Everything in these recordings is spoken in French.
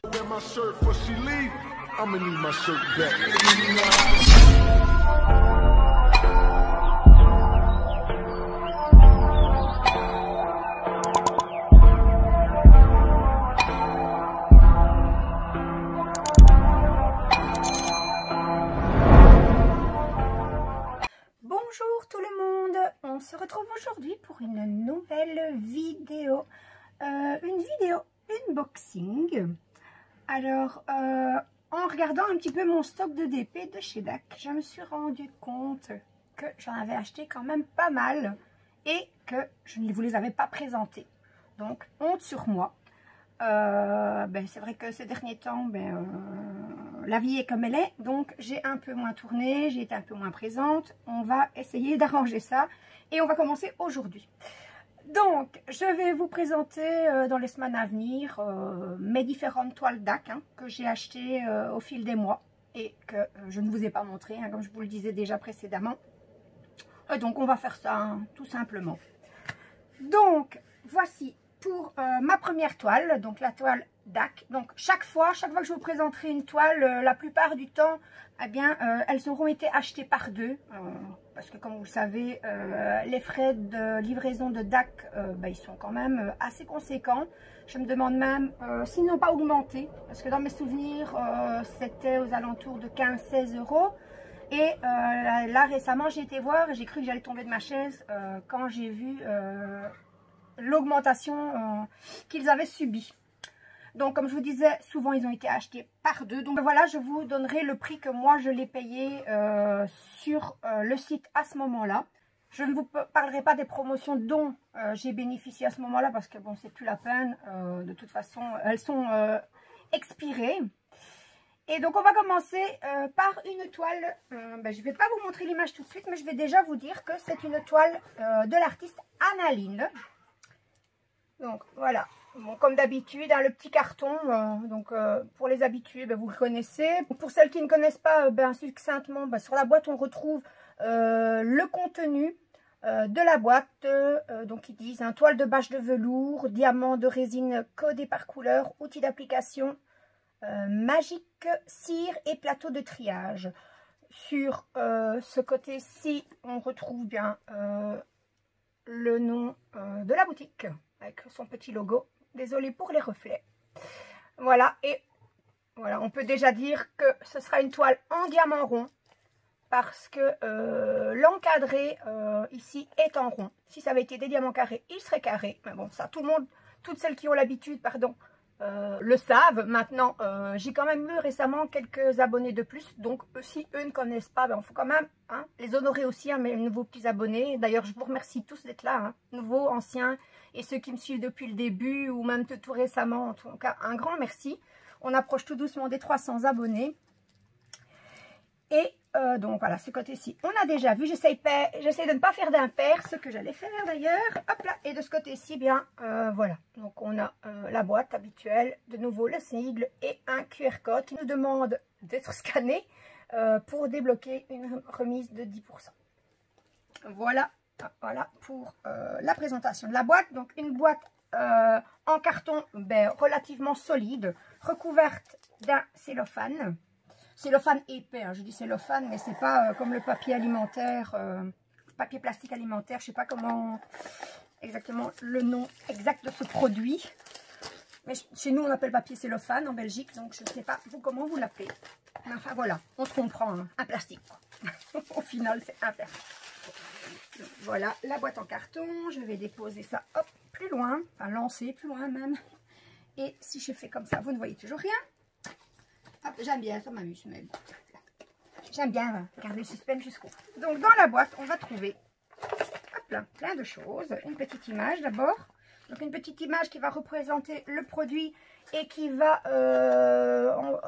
Bonjour tout le monde, on se retrouve aujourd'hui pour une nouvelle vidéo, une vidéo unboxing. Alors, en regardant un petit peu mon stock de DP de chez DAC, je me suis rendu compte que j'en avais acheté quand même pas mal et que je ne vous les avais pas présentés. Donc, honte sur moi. C'est vrai que ces derniers temps, la vie est comme elle est, donc j'ai un peu moins tourné, j'ai été un peu moins présente. On va essayer d'arranger ça et on va commencer aujourd'hui. Donc, je vais vous présenter dans les semaines à venir mes différentes toiles DAC que j'ai achetées au fil des mois et que je ne vous ai pas montré, comme je vous le disais déjà précédemment. Donc, on va faire ça tout simplement. Donc, voici pour ma première toile, donc la toile DAC. Donc chaque fois que je vous présenterai une toile, la plupart du temps, eh bien, elles auront été achetées par deux. Parce que comme vous le savez, les frais de livraison de DAC, ils sont quand même assez conséquents. Je me demande même s'ils n'ont pas augmenté. Parce que dans mes souvenirs, c'était aux alentours de 15-16 €. Et là récemment, j'ai été voir et j'ai cru que j'allais tomber de ma chaise quand j'ai vu l'augmentation qu'ils avaient subie. Donc comme je vous disais, souvent ils ont été achetés par deux. Donc voilà, je vous donnerai le prix que moi je l'ai payé sur le site à ce moment-là. Je ne vous parlerai pas des promotions dont j'ai bénéficié à ce moment-là parce que bon, c'est plus la peine. De toute façon, elles sont expirées. Et donc on va commencer par une toile. Je ne vais pas vous montrer l'image tout de suite, mais je vais déjà vous dire que c'est une toile de l'artiste Annaline. Donc voilà, bon, comme d'habitude, le petit carton, pour les habitués, vous le connaissez. Pour celles qui ne connaissent pas, succinctement, sur la boîte on retrouve le contenu de la boîte. Donc ils disent toile de bâche de velours, diamant de résine codé par couleur, outil d'application, magique, cire et plateau de triage. Sur ce côté-ci, on retrouve bien le nom de la boutique avec son petit logo. Désolée pour les reflets. Voilà, et voilà, on peut déjà dire que ce sera une toile en diamant rond parce que l'encadré ici est en rond. Si ça avait été des diamants carrés, il serait carré. Mais bon, ça, tout le monde, toutes celles qui ont l'habitude, pardon, le savent. Maintenant, j'ai quand même eu récemment quelques abonnés de plus. Donc, si eux ne connaissent pas, il faut quand même les honorer aussi, mes nouveaux petits abonnés. D'ailleurs, je vous remercie tous d'être là, nouveaux, anciens, et ceux qui me suivent depuis le début ou même tout récemment. En tout cas, un grand merci. On approche tout doucement des 300 abonnés. Et donc, voilà, ce côté-ci, on a déjà vu. J'essaie de ne pas faire d'impair, ce que j'allais faire d'ailleurs. Hop là, et de ce côté-ci, voilà. Donc, on a la boîte habituelle, de nouveau le sigle et un QR code qui nous demande d'être scanné pour débloquer une remise de 10%. Voilà, voilà pour la présentation de la boîte. Donc, une boîte en carton relativement solide, recouverte d'un cellophane. Cellophane épais, je dis cellophane, mais c'est pas comme le papier alimentaire, papier plastique alimentaire, je sais pas comment exactement le nom exact de ce produit. Mais chez nous on appelle papier cellophane en Belgique, donc je ne sais pas vous comment vous l'appelez. Enfin voilà, on se comprend, un plastique. Au final c'est un plastique. Voilà la boîte en carton, je vais déposer ça hop, plus loin, enfin lancer plus loin même. Et si je fais comme ça, vous ne voyez toujours rien. J'aime bien, ça m'amuse, mais bon. J'aime bien garder le suspense jusqu'au bout. Donc, dans la boîte, on va trouver plein de choses. Une petite image d'abord. Donc, une petite image qui va représenter le produit et qui va,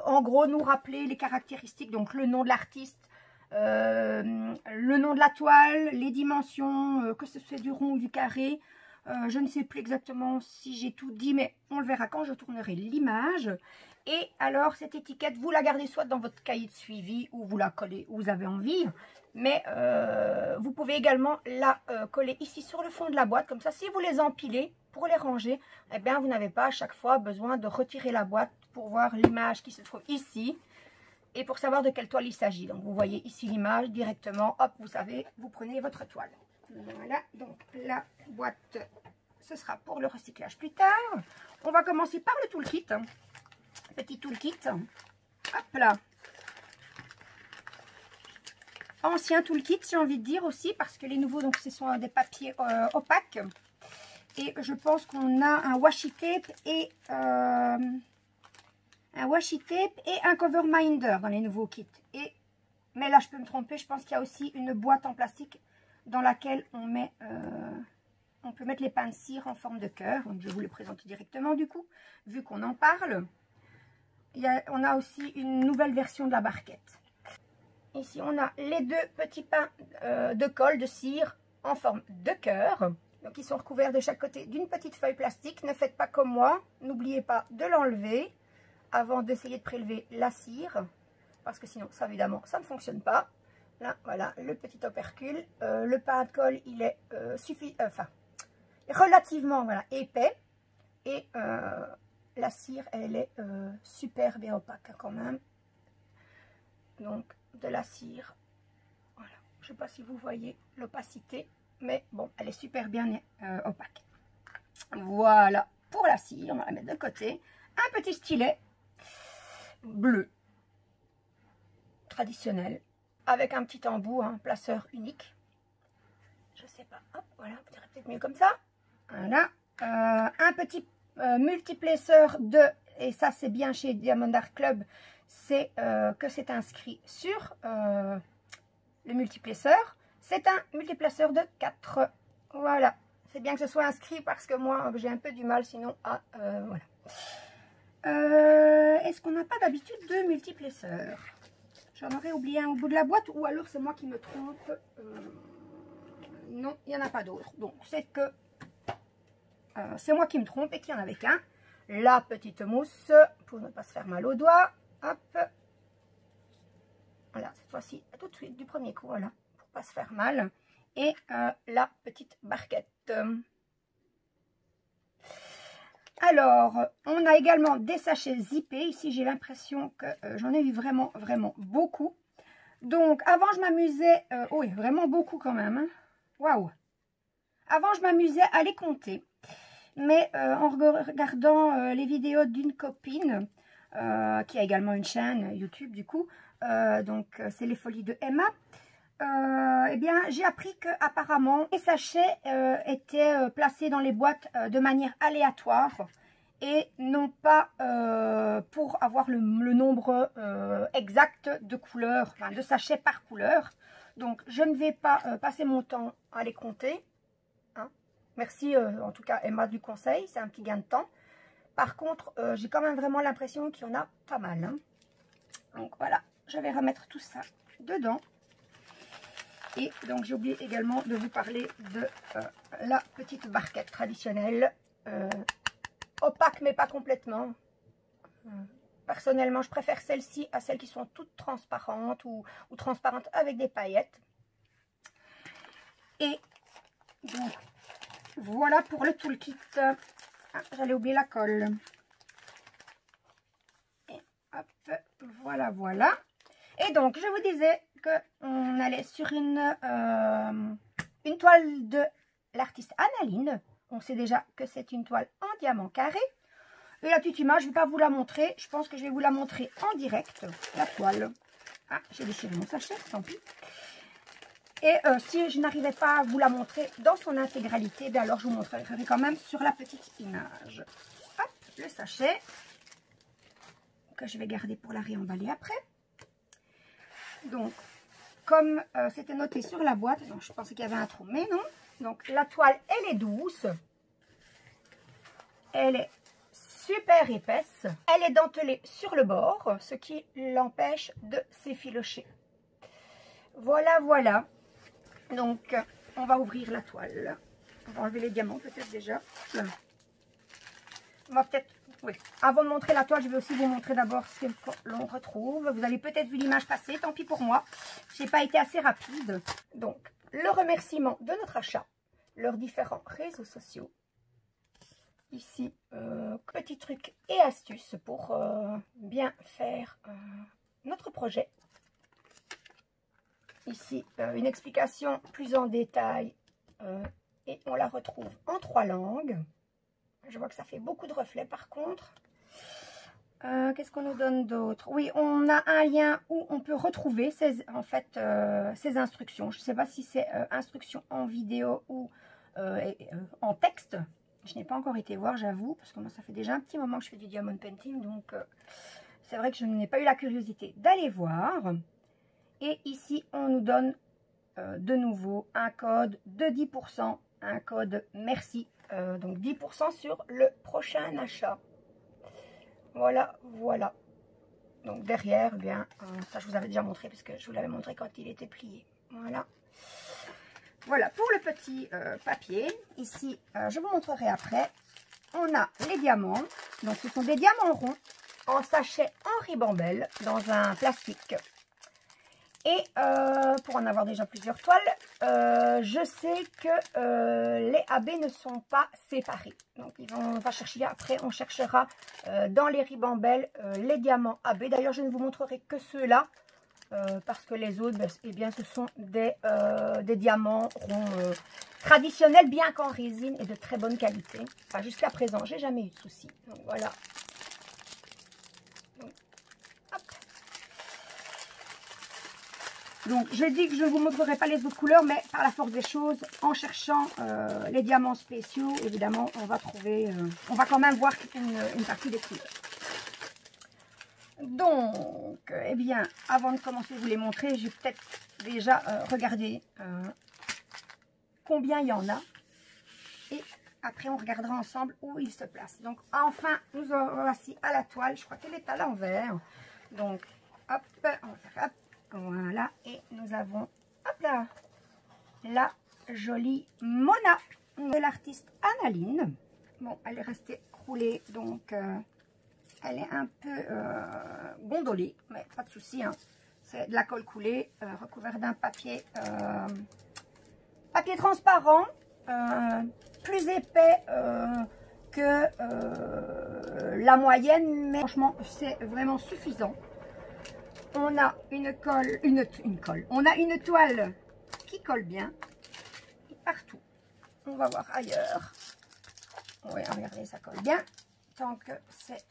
en gros, nous rappeler les caractéristiques. Donc, le nom de l'artiste, le nom de la toile, les dimensions, que ce soit du rond ou du carré. Je ne sais plus exactement si j'ai tout dit, mais on le verra quand je tournerai l'image. Et alors, cette étiquette, vous la gardez soit dans votre cahier de suivi ou vous la collez où vous avez envie. Mais vous pouvez également la coller ici sur le fond de la boîte. Comme ça, si vous les empilez, pour les ranger, eh bien, vous n'avez pas à chaque fois besoin de retirer la boîte pour voir l'image qui se trouve ici et pour savoir de quelle toile il s'agit. Donc, vous voyez ici l'image directement. Hop, vous savez, vous prenez votre toile. Voilà, donc la boîte, ce sera pour le recyclage plus tard. On va commencer par le toolkit. Petit toolkit. Hop là. Ancien toolkit, j'ai envie de dire aussi, parce que les nouveaux, donc ce sont des papiers opaques. Et je pense qu'on a un washi tape et un cover minder dans les nouveaux kits. Mais là, je peux me tromper, je pense qu'il y a aussi une boîte en plastique dans laquelle on peut mettre les pains de cire en forme de cœur. Donc, je vais vous les présenter directement du coup, vu qu'on en parle. On a aussi une nouvelle version de la barquette. Ici, on a les deux petits pains de colle, de cire en forme de cœur. Donc, ils sont recouverts de chaque côté d'une petite feuille plastique. Ne faites pas comme moi. N'oubliez pas de l'enlever avant d'essayer de prélever la cire. Parce que sinon, ça, évidemment, ça ne fonctionne pas. Là, voilà, le petit opercule. Le pain de colle, il est relativement épais. Et la cire, elle est super bien opaque quand même. Donc, de la cire. Voilà. Je ne sais pas si vous voyez l'opacité. Mais bon, elle est super bien opaque. Voilà pour la cire. On va la mettre de côté. Un petit stylet bleu. Traditionnel. Avec un petit embout, un placeur unique. Je sais pas. Hop, voilà. Vous direz peut-être mieux comme ça. Voilà. Un petit multiplaceur et ça c'est bien chez Diamond Art Club, c'est que c'est inscrit sur le multiplaceur. C'est un multiplaceur de 4. Voilà. C'est bien que ce soit inscrit parce que moi j'ai un peu du mal sinon à voilà. Est-ce qu'on n'a pas d'habitude de multiplaceur? J'en aurais oublié un au bout de la boîte ou alors c'est moi qui me trompe. Non, il n'y en a pas d'autre. Donc c'est que c'est moi qui me trompe et qu'il n'y en avait qu'un. La petite mousse pour ne pas se faire mal aux doigts. Hop. Voilà, cette fois-ci, tout de suite, du premier coup, voilà, pour ne pas se faire mal. Et la petite barquette. Alors, on a également des sachets zippés. Ici, j'ai l'impression que j'en ai eu vraiment, vraiment beaucoup. Donc, avant, je m'amusais... oui, vraiment beaucoup quand même. Waouh! Avant, je m'amusais à les compter. Mais en regardant les vidéos d'une copine, qui a également une chaîne YouTube du coup, donc c'est les folies de Emma, eh bien j'ai appris que apparemment les sachets étaient placés dans les boîtes de manière aléatoire et non pas pour avoir le nombre exact de couleurs, enfin de sachets par couleur. Donc je ne vais pas passer mon temps à les compter. Merci en tout cas Emma du conseil, c'est un petit gain de temps. Par contre, j'ai quand même vraiment l'impression qu'il y en a pas mal. Hein. Donc voilà, je vais remettre tout ça dedans. Et donc j'ai oublié également de vous parler de la petite barquette traditionnelle. Opaque mais pas complètement. Personnellement, je préfère celle-ci à celles qui sont toutes transparentes ou transparentes avec des paillettes. Et donc... voilà pour le toolkit. Ah, j'allais oublier la colle. Et hop, voilà, voilà. Et donc, je vous disais qu'on allait sur une toile de l'artiste Annaline. On sait déjà que c'est une toile en diamant carré. Et la petite image, je ne vais pas vous la montrer. Je pense que je vais vous la montrer en direct, la toile. Ah, j'ai déchiré mon sachet, tant pis. Et si je n'arrivais pas à vous la montrer dans son intégralité, bien alors je vous montrerai quand même sur la petite image. Hop, le sachet que je vais garder pour la réemballer après. Donc, comme c'était noté sur la boîte, donc je pensais qu'il y avait un trou, mais non. Donc, la toile, elle est douce. Elle est super épaisse. Elle est dentelée sur le bord, ce qui l'empêche de s'effilocher. Voilà, voilà. Donc, on va ouvrir la toile. On va enlever les diamants peut-être déjà. Là. On va peut-être... oui. Avant de montrer la toile, je vais aussi vous montrer d'abord ce que l'on retrouve. Vous avez peut-être vu l'image passer, tant pis pour moi. Je n'ai pas été assez rapide. Donc, le remerciement de notre achat. Leurs différents réseaux sociaux. ici, petit truc et astuce pour bien faire notre projet. Ici, une explication plus en détail et on la retrouve en 3 langues. Je vois que ça fait beaucoup de reflets par contre. Qu'est-ce qu'on nous donne d'autre? Oui, on a un lien où on peut retrouver ces instructions. Je ne sais pas si c'est instructions en vidéo ou en texte. Je n'ai pas encore été voir, j'avoue, parce que moi, ça fait déjà un petit moment que je fais du diamond painting. Donc, c'est vrai que je n'ai pas eu la curiosité d'aller voir. Et ici, on nous donne de nouveau un code de 10%, un code merci. Donc, 10% sur le prochain achat. Voilà, voilà. Donc derrière, eh bien, ça je vous avais déjà montré parce que je vous l'avais montré quand il était plié. Voilà. Voilà pour le petit papier. Ici, je vous montrerai après. On a les diamants. Donc ce sont des diamants ronds en sachet en ribambelle dans un plastique. Et pour en avoir déjà plusieurs toiles, je sais que les AB ne sont pas séparés. Donc on va chercher après, on cherchera dans les ribambelles les diamants AB. D'ailleurs, je ne vous montrerai que ceux-là parce que les autres, eh bien, ce sont des diamants ronds traditionnels, bien qu'en résine et de très bonne qualité. Enfin, jusqu'à présent, j'ai jamais eu de soucis. Donc voilà. Donc, je dis que je ne vous montrerai pas les autres couleurs, mais par la force des choses, en cherchant les diamants spéciaux, évidemment, on va trouver, on va quand même voir une partie des couleurs. Donc, eh bien, avant de commencer à vous les montrer, je vais peut-être déjà regarder combien il y en a. Et après, on regardera ensemble où ils se placent. Donc, enfin, nous voici à la toile. Je crois qu'elle est à l'envers. Donc, hop, on va faire hop. Voilà, et nous avons, hop là, la jolie Mona de l'artiste Annaline. Bon, elle est restée roulée, donc elle est un peu gondolée, mais pas de souci, hein. C'est de la colle coulée, recouvert d'un papier, papier transparent, plus épais que la moyenne, mais franchement, c'est vraiment suffisant. On a une colle, on a une toile qui colle bien et partout. On va voir ailleurs. Oui, regardez, ça colle bien. Tant que c'est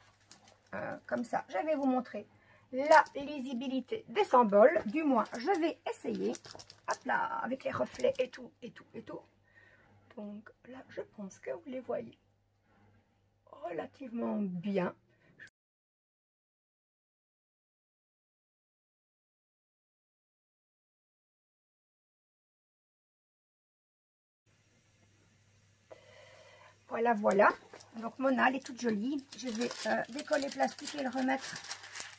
comme ça, je vais vous montrer la lisibilité des symboles. Du moins, je vais essayer. Hop là, avec les reflets et tout, et tout, et tout. Donc là, je pense que vous les voyez relativement bien. Voilà, voilà. Donc Mona, elle est toute jolie. Je vais décoller le plastique et le remettre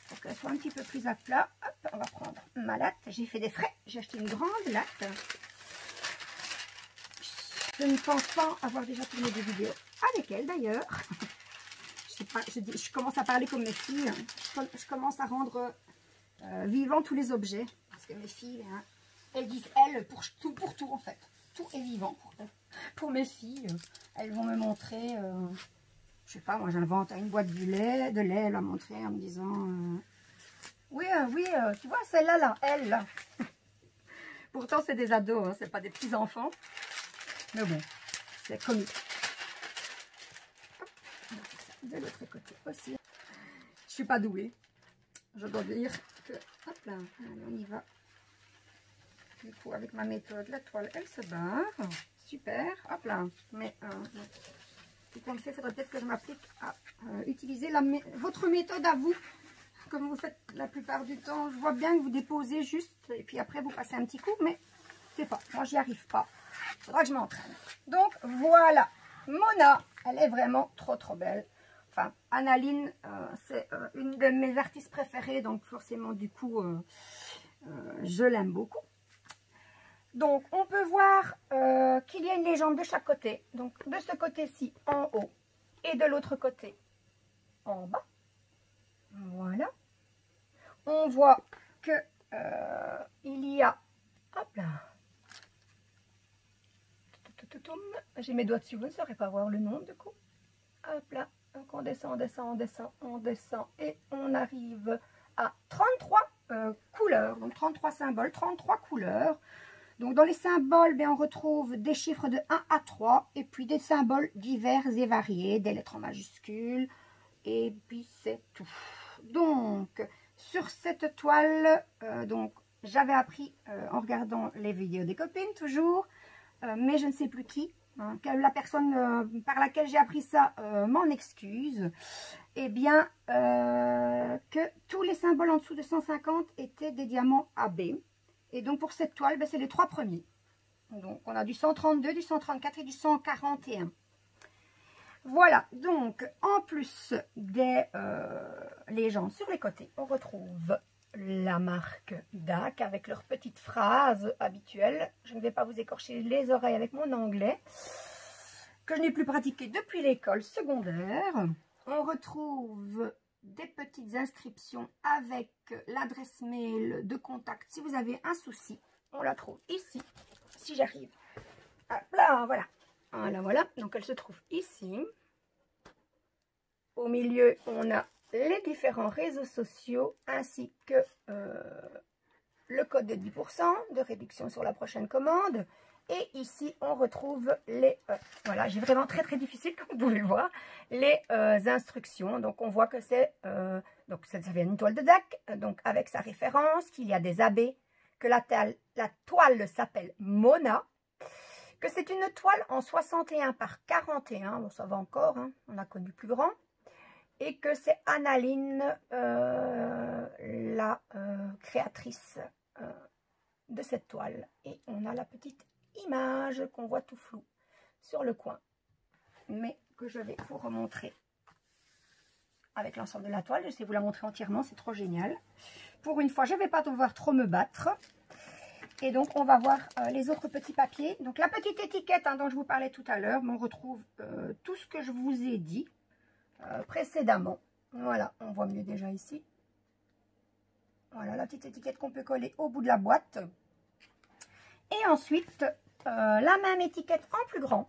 pour qu'elle soit un petit peu plus à plat. Hop, on va prendre ma latte. J'ai fait des frais. J'ai acheté une grande latte. Je ne pense pas avoir déjà tourné des vidéos avec elle d'ailleurs. Je sais pas, je commence à parler comme mes filles. Je commence à rendre vivants tous les objets. Parce que mes filles, hein, elles disent elles pour tout en fait. Tout est vivant pour mes filles. Elles vont me montrer, je sais pas, moi j'invente une boîte de lait, elle va montrer en me disant, oui, oui, tu vois celle-là, là, elle, là. Pourtant c'est des ados, hein, c'est pas des petits enfants. Mais bon, c'est comique. Hop, on va faire ça de l'autre côté aussi. Je suis pas douée. Je dois dire que, hop là, allez, on y va. Du coup, avec ma méthode, la toile, elle se barre. Super. Hop là. Mais tout compte fait, il faudrait peut-être que je m'applique à utiliser votre méthode à vous. Comme vous faites la plupart du temps. Je vois bien que vous déposez juste. Et puis après, vous passez un petit coup. Mais je sais pas. Moi, j'y arrive pas. Il faudra que je m'entraîne. Donc, voilà. Mona. Elle est vraiment trop, trop belle. Enfin, Annaline, c'est une de mes artistes préférées. Donc, forcément, du coup, je l'aime beaucoup. Donc, on peut voir qu'il y a une légende de chaque côté. Donc, de ce côté-ci, en haut. Et de l'autre côté, en bas. Voilà. On voit que il y a... Hop là. J'ai mes doigts dessus, vous ne saurez pas voir le nom, du coup. Hop là. Donc on descend, on descend, on descend, on descend. Et on arrive à 33 couleurs. Donc 33 symboles, 33 couleurs. Donc dans les symboles, on retrouve des chiffres de 1 à 3. Et puis des symboles divers et variés. Des lettres en majuscules. Et puis c'est tout. Donc sur cette toile, j'avais appris en regardant les vidéos des copines toujours. Mais je ne sais plus qui. Que la personne par laquelle j'ai appris ça m'en excuse, eh bien que tous les symboles en dessous de 150 étaient des diamants AB. Et donc pour cette toile, c'est les 3 premiers. Donc on a du 132, du 134 et du 141. Voilà, donc en plus des légendes sur les côtés, on retrouve la marque DAC avec leurs petites phrases habituelles. Je ne vais pas vous écorcher les oreilles avec mon anglais, que je n'ai plus pratiqué depuis l'école secondaire. On retrouve des petites inscriptions avec l'adresse mail de contact. Si vous avez un souci, on la trouve ici, si j'arrive. Là, voilà. Voilà, voilà. Donc elle se trouve ici. Au milieu, on a les différents réseaux sociaux ainsi que le code de 10% de réduction sur la prochaine commande. Et ici, on retrouve les... voilà, j'ai vraiment très difficile, comme vous pouvez le voir, les instructions. Donc, on voit que c'est... donc, ça vient d'une toile de DAC, donc avec sa référence, qu'il y a des AB, que la toile s'appelle Mona, que c'est une toile en 61 par 41, bon, ça va encore, hein, on a connu plus grand. Et que c'est Annaline, la créatrice de cette toile. Et on a la petite image qu'on voit tout flou sur le coin. Mais que je vais vous remontrer avec l'ensemble de la toile. Je sais vous la montrer entièrement, c'est trop génial. Pour une fois, je ne vais pas devoir trop me battre. Et donc, on va voir les autres petits papiers. Donc, la petite étiquette dont je vous parlais tout à l'heure, on retrouve tout ce que je vous ai dit précédemment. Voilà, on voit mieux déjà ici. Voilà la petite étiquette qu'on peut coller au bout de la boîte. Et ensuite, la même étiquette en plus grand.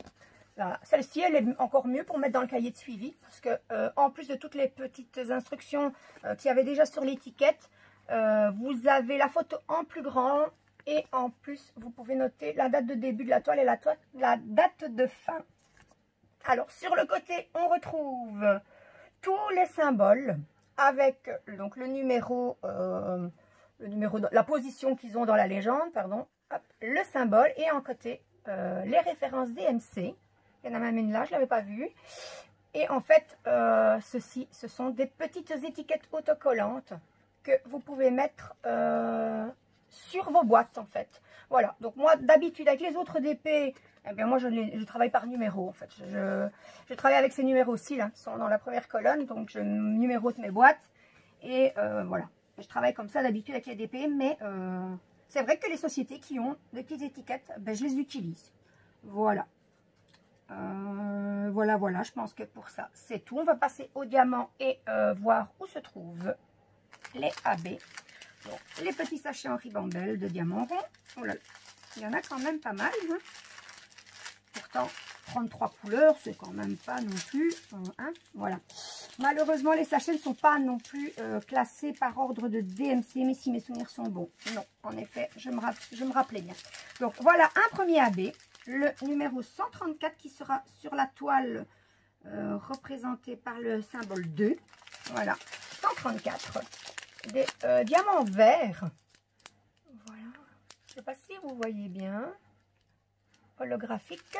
Celle-ci, elle est encore mieux pour mettre dans le cahier de suivi. Parce que en plus de toutes les petites instructions qu'il y avait déjà sur l'étiquette, vous avez la photo en plus grand. Et en plus, vous pouvez noter la date de début de la toile et la date de fin. Alors, sur le côté, on retrouve tous les symboles avec donc le numéro, la position qu'ils ont dans la légende, pardon, hop, le symbole et en côté, les références DMC. Il y en a même une là, je ne l'avais pas vue. Et en fait, ce sont des petites étiquettes autocollantes que vous pouvez mettre sur vos boîtes, en fait. Voilà, donc moi, d'habitude, avec les autres DP... Eh bien, moi, je travaille par numéro, en fait. Je travaille avec ces numéros-ci, là, qui sont dans la première colonne. Donc, je numérote mes boîtes. Et voilà. Je travaille comme ça, d'habitude, avec les DP. Mais c'est vrai que les sociétés qui ont des petites étiquettes, je les utilise. Voilà. Voilà. Je pense que pour ça, c'est tout. On va passer au diamant et voir où se trouvent les AB. Donc, les petits sachets en ribambelle de diamants ronds. Oh là là. Il y en a quand même pas mal, hein. Pourtant, 33 couleurs, c'est quand même pas non plus... hein, voilà. Malheureusement, les sachets ne sont pas non plus classés par ordre de DMC, mais si mes souvenirs sont bons. Non, en effet, je me rappelais bien. Donc, voilà un premier AB, le numéro 134 qui sera sur la toile représenté par le symbole 2. Voilà, 134. Des diamants verts. Voilà. Je ne sais pas si vous voyez bien. Holographique.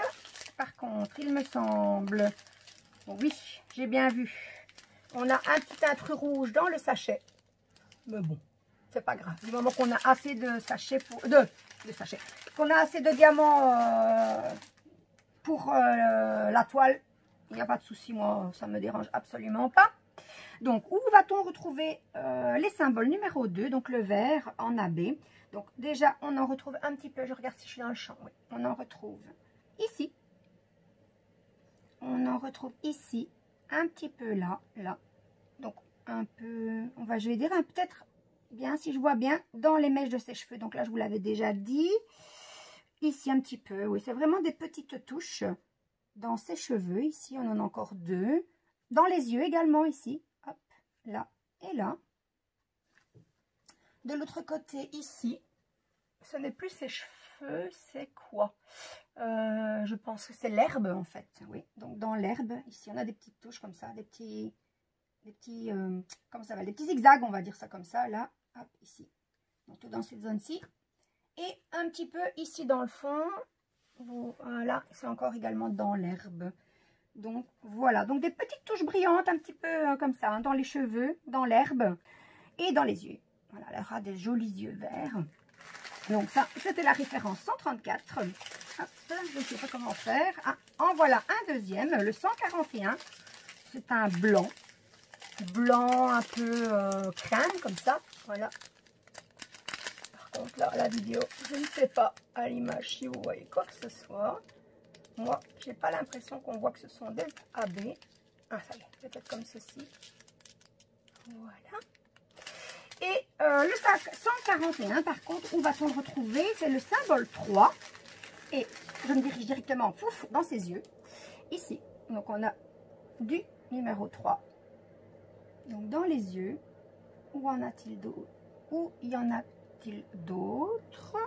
Par contre, il me semble... Oui, j'ai bien vu. On a un petit intrus rouge dans le sachet. Mais bon, c'est pas grave. Du moment qu'on a assez de sachets pour... qu'on a assez de diamants pour la toile, il n'y a pas de souci. Moi, ça ne me dérange absolument pas. Donc, où va-t-on retrouver les symboles numéro 2, donc le vert en AB. Donc, déjà, on en retrouve un petit peu. Je regarde si je suis dans le champ. Oui, on en retrouve ici. On en retrouve ici, un petit peu là. Donc, un peu, je vais dire peut-être, bien, si je vois bien, dans les mèches de ses cheveux. Donc là, je vous l'avais déjà dit. Ici, un petit peu. Oui, c'est vraiment des petites touches. dans ses cheveux. Ici, on en a encore 2. Dans les yeux également, ici. Hop, là et là. De l'autre côté, ici, ce n'est plus ses cheveux, c'est quoi? Je pense que c'est l'herbe, en fait. Oui, donc dans l'herbe, ici, on a des petites touches comme ça, des petits comment ça s'appelle, des petits zigzags, on va dire ça comme ça, là, hop, ici. Donc, tout dans cette zone-ci. Et un petit peu ici dans le fond. Voilà, c'est encore également dans l'herbe. Donc, voilà. Donc, des petites touches brillantes, un petit peu comme ça, hein, dans les cheveux, dans l'herbe et dans les yeux. Voilà, elle aura des jolis yeux verts. Donc, ça, c'était la référence 134. Hop, je ne sais pas comment faire. Ah, en voilà un deuxième, le 141. C'est un blanc. Blanc un peu crème, comme ça. Voilà. Donc là, la vidéo, je ne sais pas à l'image si vous voyez quoi que ce soit. Moi, j'ai pas l'impression qu'on voit que ce sont des AB. Ah, ça y est, peut-être comme ceci. Voilà. Et le sac 141, par contre, où va-t-on le retrouver? C'est le symbole 3. Et je me dirige directement, pouf, dans ses yeux. Ici. Donc, on a du numéro 3. Donc, dans les yeux. Où en a-t-il d'autres? Où y en a d'autres?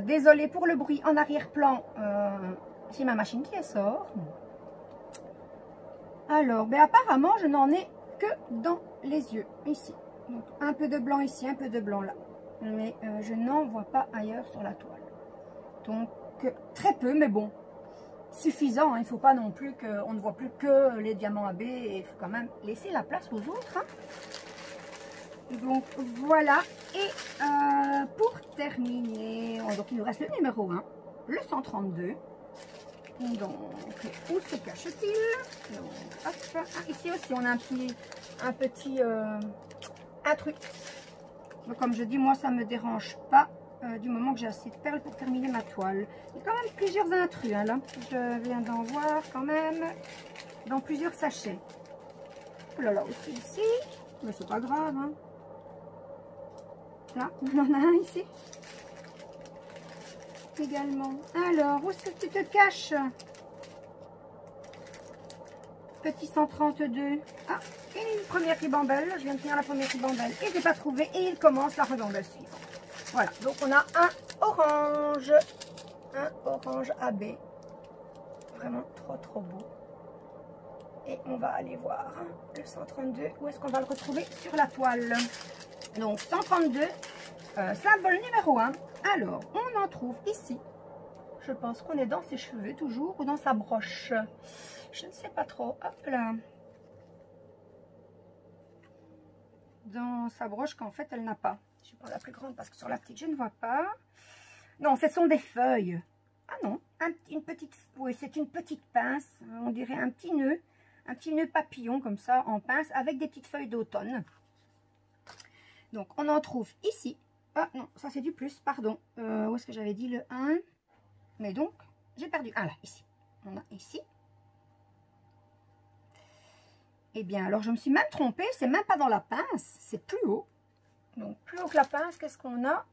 Désolée pour le bruit en arrière-plan, c'est ma machine qui sort. Alors, ben apparemment, je n'en ai que dans les yeux, ici. Donc, un peu de blanc ici, un peu de blanc là. Mais je n'en vois pas ailleurs sur la toile. Donc, très peu, mais bon, suffisant. Hein, il ne faut pas non plus qu'on ne voit plus que les diamants AB. Il faut quand même laisser la place aux autres. Hein. Donc voilà, et pour terminer, donc il nous reste le numéro 1, le 132. Donc, où se cache-t-il? Ici aussi, on a un truc. Donc, comme je dis, moi, ça ne me dérange pas du moment que j'ai assez de perles pour terminer ma toile. Il y a quand même plusieurs intrus, hein, là. Je viens d'en voir quand même dans plusieurs sachets. Oh là là, aussi ici, mais c'est pas grave, hein. Là, on en a un ici. Également. Alors, où est-ce que tu te caches? Petit 132. Ah, et une première ribambelle. Je viens de finir la première ribambelle et je n'ai pas trouvé. Et il commence la ribambelle suivante. Voilà, donc on a un orange. Un orange AB. Vraiment trop beau. Et on va aller voir le 132. Où est-ce qu'on va le retrouver sur la toile? Donc 132, symbole numéro 1. Alors, on en trouve ici. Je pense qu'on est dans ses cheveux toujours ou dans sa broche. Je ne sais pas trop. Hop là. Dans sa broche qu'en fait elle n'a pas. Je prends la plus grande parce que sur la petite je ne vois pas. Non, ce sont des feuilles. Ah non, une petite. Oui, c'est une petite pince. On dirait un petit nœud papillon comme ça en pince avec des petites feuilles d'automne. Donc, on en trouve ici. Ah non, ça c'est du plus, pardon. Où est-ce que j'avais dit le 1? Mais donc, j'ai perdu. Ah là, ici. On a ici. Eh bien, alors je me suis même trompée. C'est même pas dans la pince. C'est plus haut. Donc, plus haut que la pince, qu'est-ce qu'on a?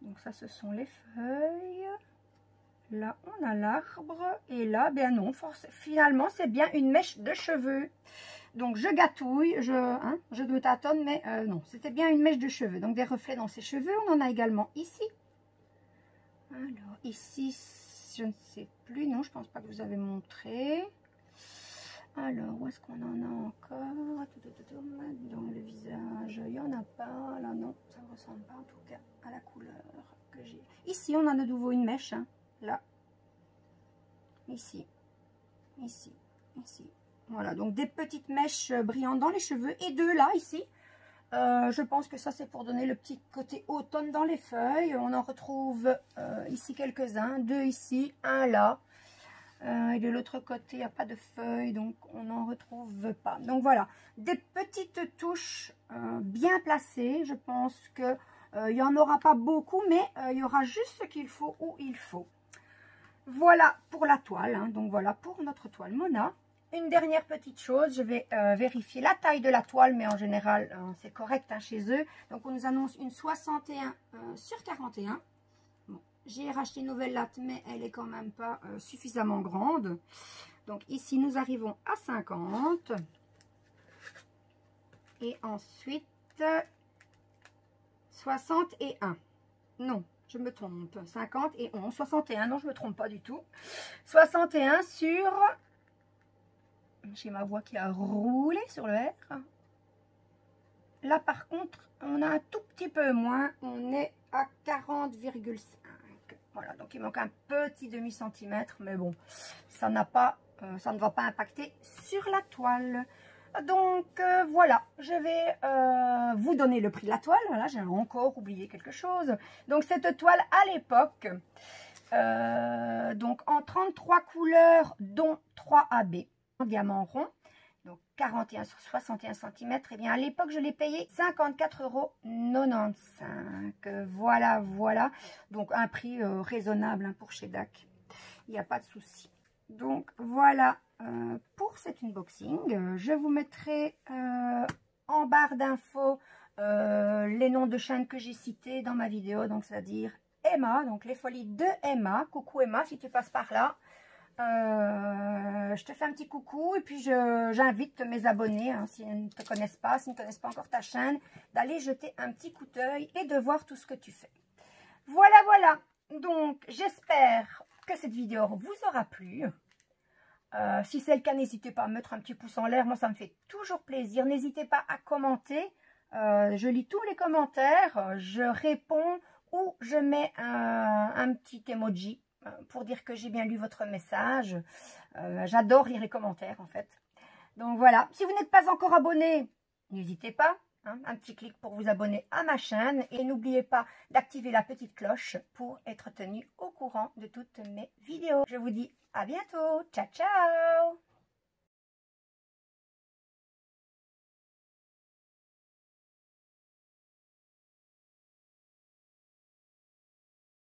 Donc, ça, ce sont les feuilles. Là, on a l'arbre. Et là, ben non, finalement, c'est bien une mèche de cheveux. Donc, je gâtouille, je me tâtonne, mais non, c'était bien une mèche de cheveux. Donc, des reflets dans ses cheveux. On en a également ici. Alors, ici, je ne sais plus. Non, je pense pas que vous avez montré. Alors, où est-ce qu'on en a encore? Dans le visage, il n'y en a pas. Là, non, ça ne ressemble pas en tout cas à la couleur que j'ai. Ici, on a de nouveau une mèche. Hein, là. Ici. Ici. Ici. Voilà, donc des petites mèches brillantes dans les cheveux. Et deux là, ici. Je pense que ça, c'est pour donner le petit côté automne dans les feuilles. On en retrouve ici quelques-uns. Deux ici, un là. Et de l'autre côté, il n'y a pas de feuilles, donc on n'en retrouve pas. Donc voilà, des petites touches bien placées. Je pense qu'il n'y en aura pas beaucoup, mais il y aura juste ce qu'il faut où il faut. Voilà pour la toile. Hein. Donc voilà pour notre toile Mona. Une dernière petite chose, je vais vérifier la taille de la toile, mais en général, c'est correct hein, chez eux. Donc, on nous annonce une 61 sur 41. Bon, J'ai racheté une nouvelle latte, mais elle est quand même pas suffisamment grande. Donc ici, nous arrivons à 50. Et ensuite, 61. Non, je me trompe. 50 et 11. 61, non, je me trompe pas du tout. 61 sur... J'ai ma voix qui a roulé sur le R. Là, par contre, on a un tout petit peu moins. On est à 40,5. Voilà, donc il manque un petit demi-centimètre. Mais bon, ça n'a pas, ça ne va pas impacter sur la toile. Donc, voilà, je vais vous donner le prix de la toile. Voilà, j'ai encore oublié quelque chose. Donc, cette toile, à l'époque, donc en 33 couleurs, dont 3 AB, en diamant rond. Donc 41 sur 61 cm, et bien à l'époque je l'ai payé 54,95 €. Voilà, voilà. Donc un prix raisonnable hein, pour chez DAC. Il n'y a pas de souci. Donc voilà pour cet unboxing. Je vous mettrai en barre d'infos les noms de chaînes que j'ai cités dans ma vidéo. Donc c'est-à-dire Emma, donc les folies de Emma. Coucou Emma, si tu passes par là. Je te fais un petit coucou et puis j'invite mes abonnés, hein, s'ils ne te connaissent pas, s'ils ne connaissent pas encore ta chaîne, d'aller jeter un petit coup d'œil et de voir tout ce que tu fais. Voilà, voilà. Donc, j'espère que cette vidéo vous aura plu. Si c'est le cas, n'hésitez pas à mettre un petit pouce en l'air. Moi, ça me fait toujours plaisir. N'hésitez pas à commenter. Je lis tous les commentaires. Je réponds ou je mets un petit emoji pour dire que j'ai bien lu votre message. J'adore lire les commentaires en fait. Donc voilà, si vous n'êtes pas encore abonné, n'hésitez pas. Hein, un petit clic pour vous abonner à ma chaîne. Et n'oubliez pas d'activer la petite cloche pour être tenu au courant de toutes mes vidéos. Je vous dis à bientôt. Ciao, ciao!